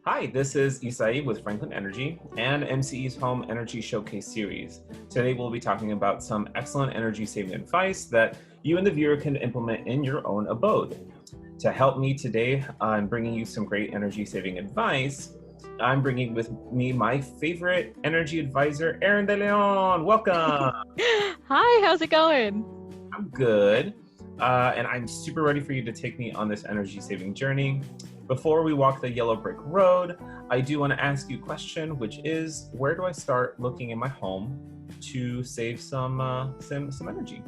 Hi, this is Isai with Franklin Energy and MCE's Home Energy Showcase Series. Today we'll be talking about some excellent energy saving advice that you and the viewer can implement in your own abode. To help me today on bringing you some great energy saving advice, I'm bringing with me my favorite energy advisor, Erin de Leon. Welcome. Hi, how's it going? I'm good. And I'm super ready for you to take me on this energy saving journey. Before we walk the yellow brick road, I do want to ask you a question, which is, where do I start looking in my home to save some energy?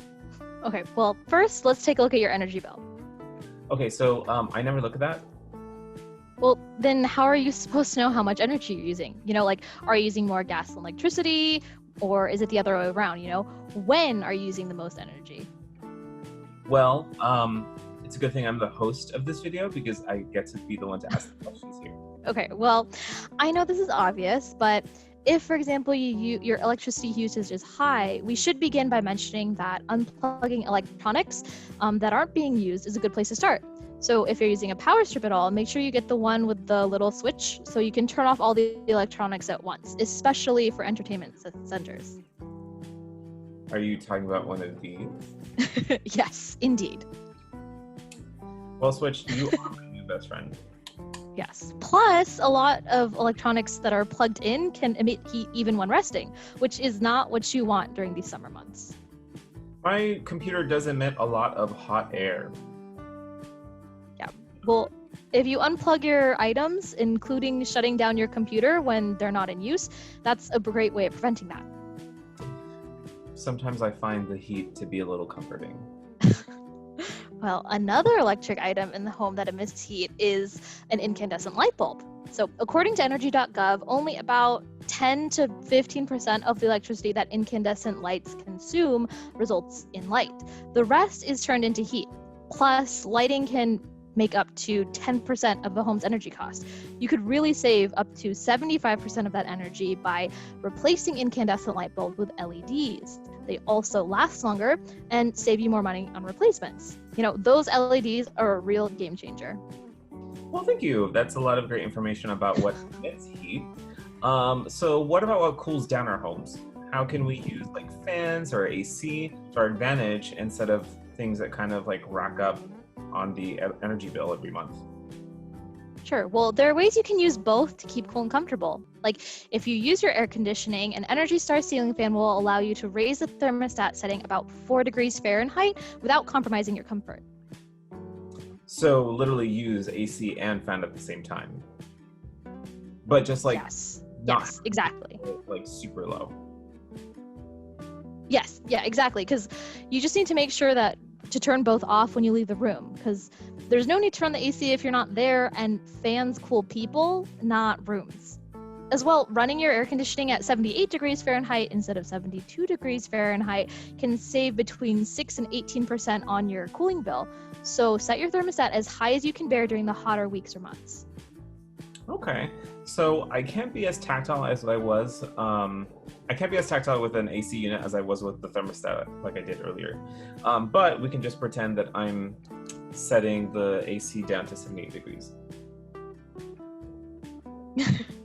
Okay, well, first, let's take a look at your energy bill. Okay, so I never look at that. Well, then how are you supposed to know how much energy you're using? Are you using more gas and electricity, or is it the other way around? When are you using the most energy? Well, it's a good thing I'm the host of this video because I get to be the one to ask the questions here. Okay, well, I know this is obvious, but if, for example, your electricity usage is high, we should begin by mentioning that unplugging electronics that aren't being used is a good place to start. So if you're using a power strip at all, make sure you get the one with the little switch so you can turn off all the electronics at once, especially for entertainment centers. Are you talking about one of these? Yes, indeed. Well, Switch, you are my new best friend. Yes. Plus, a lot of electronics that are plugged in can emit heat even when resting, which is not what you want during these summer months. My computer does emit a lot of hot air. Yeah. Well, if you unplug your items, including shutting down your computer when they're not in use, that's a great way of preventing that. Sometimes I find the heat to be a little comforting. Well, another electric item in the home that emits heat is an incandescent light bulb. So according to energy.gov, only about 10 to 15% of the electricity that incandescent lights consume results in light. The rest is turned into heat. Plus, lighting can make up to 10% of the home's energy cost. You could really save up to 75% of that energy by replacing incandescent light bulbs with LEDs. They also last longer and save you more money on replacements. Those LEDs are a real game changer. Well, thank you. That's a lot of great information about what emits heat. So what about what cools down our homes? How can we use like fans or AC to our advantage instead of things that kind of like rack up on the energy bill every month? Sure. Well, there are ways you can use both to keep cool and comfortable. Like if you use your air conditioning, an Energy Star ceiling fan will allow you to raise the thermostat setting about 4 degrees Fahrenheit without compromising your comfort. So literally use AC and fan at the same time. But just like yes, exactly. Like super low. Yes, yeah, exactly. Because you just need to make sure that to turn both off when you leave the room, because there's no need to run the AC if you're not there, and fans cool people, not rooms. As well, running your air conditioning at 78 degrees Fahrenheit instead of 72 degrees Fahrenheit can save between 6 and 18% on your cooling bill. So set your thermostat as high as you can bear during the hotter weeks or months. Okay, so I can't be as tactile as I was. I can't be as tactile with an AC unit as I was with the thermostat, like I did earlier. But we can just pretend that I'm setting the AC down to 78 degrees.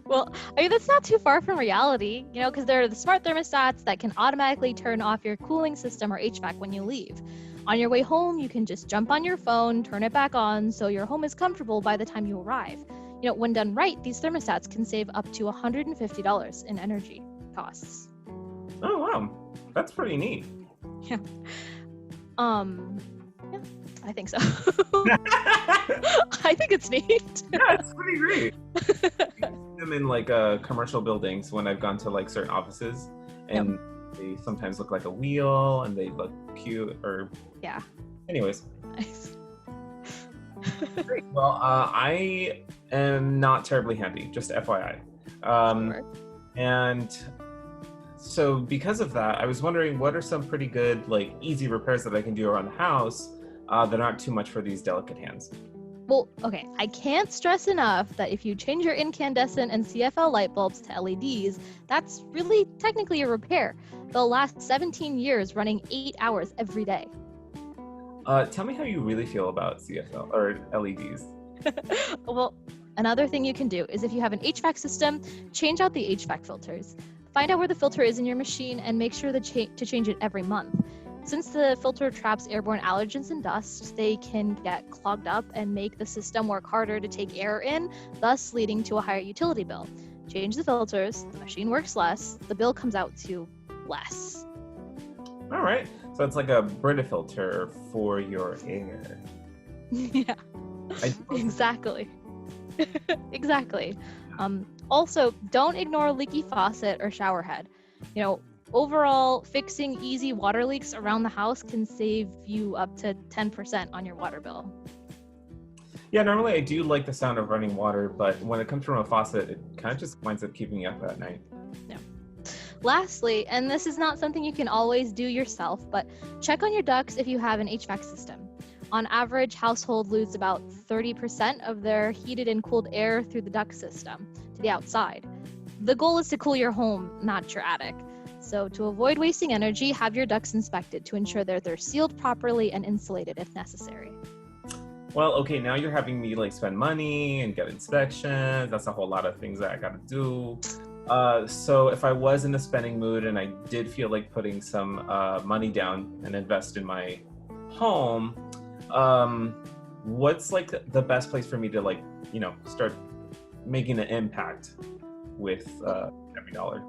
Well, I mean, that's not too far from reality, because there are the smart thermostats that can automatically turn off your cooling system or HVAC when you leave. On your way home, you can just jump on your phone, turn it back on, so your home is comfortable by the time you arrive. When done right, these thermostats can save up to $150 in energy costs. Oh, wow. That's pretty neat. Yeah. Yeah, I think so. I think it's neat. Yeah, it's pretty great. I see them in like commercial buildings when I've gone to like certain offices, and they sometimes look like a wheel and they look cute or yeah. Anyways. Nice. Great. Well, I am not terribly handy, just FYI. Sure. And so because of that, I was wondering what are some pretty good, like easy repairs that I can do around the house that aren't too much for these delicate hands? Well, okay, I can't stress enough that if you change your incandescent and CFL light bulbs to LEDs, that's really technically a repair. They'll last 17 years running 8 hours every day. Tell me how you really feel about CFL or LEDs. Well, Another thing you can do is if you have an HVAC system, change out the HVAC filters. Find out where the filter is in your machine and make sure to change it every month. Since the filter traps airborne allergens and dust, they can get clogged up and make the system work harder to take air in, thus leading to a higher utility bill. Change the filters, the machine works less, the bill comes out to less. All right. So it's like a Brita filter for your air. Yeah, exactly. Exactly. Also, don't ignore a leaky faucet or shower head. Overall, fixing easy water leaks around the house can save you up to 10% on your water bill. Yeah, normally I do like the sound of running water, but when it comes from a faucet, it kind of just winds up keeping me up at night. Yeah. Lastly, and this is not something you can always do yourself, but check on your ducts if you have an HVAC system. On average, households lose about 30% of their heated and cooled air through the duct system to the outside. The goal is to cool your home, not your attic. So to avoid wasting energy, have your ducts inspected to ensure that they're sealed properly and insulated if necessary. Well, okay, now you're having me spend money and get inspections. That's a whole lot of things that I gotta do. So if I was in a spending mood and I did feel like putting some money down and invest in my home, what's the best place for me to start making an impact with every dollar?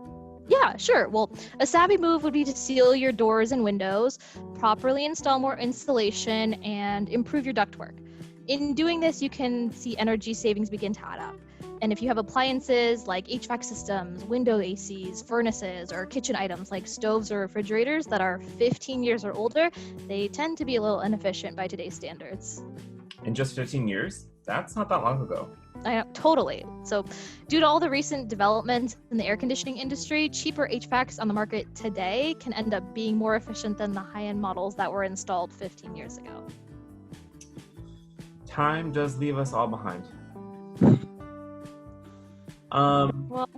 Yeah, sure. Well, a savvy move would be to seal your doors and windows, properly install more insulation, and improve your ductwork. In doing this, you can see energy savings begin to add up. And if you have appliances like HVAC systems, window ACs, furnaces, or kitchen items like stoves or refrigerators that are 15 years or older, they tend to be a little inefficient by today's standards. In just 15 years? That's not that long ago. I know, totally. So due to all the recent developments in the air conditioning industry, cheaper HVACs on the market today can end up being more efficient than the high-end models that were installed 15 years ago. Time does leave us all behind. Well,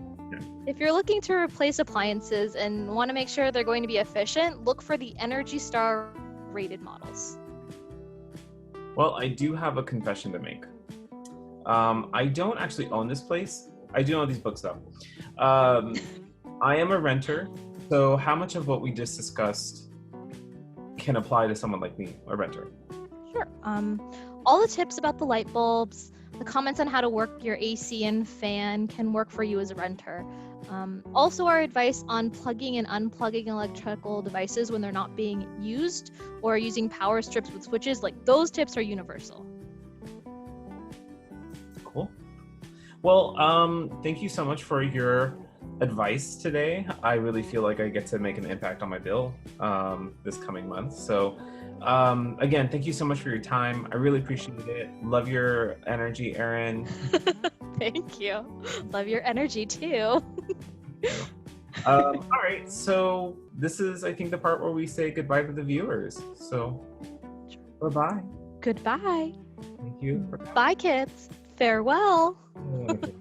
if you're looking to replace appliances and want to make sure they're going to be efficient, look for the Energy Star rated models. Well, I do have a confession to make. I don't actually own this place. I do own these books though. I am a renter, so how much of what we just discussed can apply to someone like me, a renter? Sure. All the tips about the light bulbs, the comments on how to work your AC and fan can work for you as a renter. Also, our advice on plugging and unplugging electrical devices when they're not being used or using power strips with switches, those tips are universal. Cool. Well, thank you so much for your advice today. I really feel like I get to make an impact on my bill this coming month. So again, thank you so much for your time. I really appreciate it. Love your energy, Erin. Thank you. Love your energy too. All right. So this is, I think, the part where we say goodbye to the viewers. So bye-bye. Goodbye. Thank you. Bye, kids. Farewell. Okay.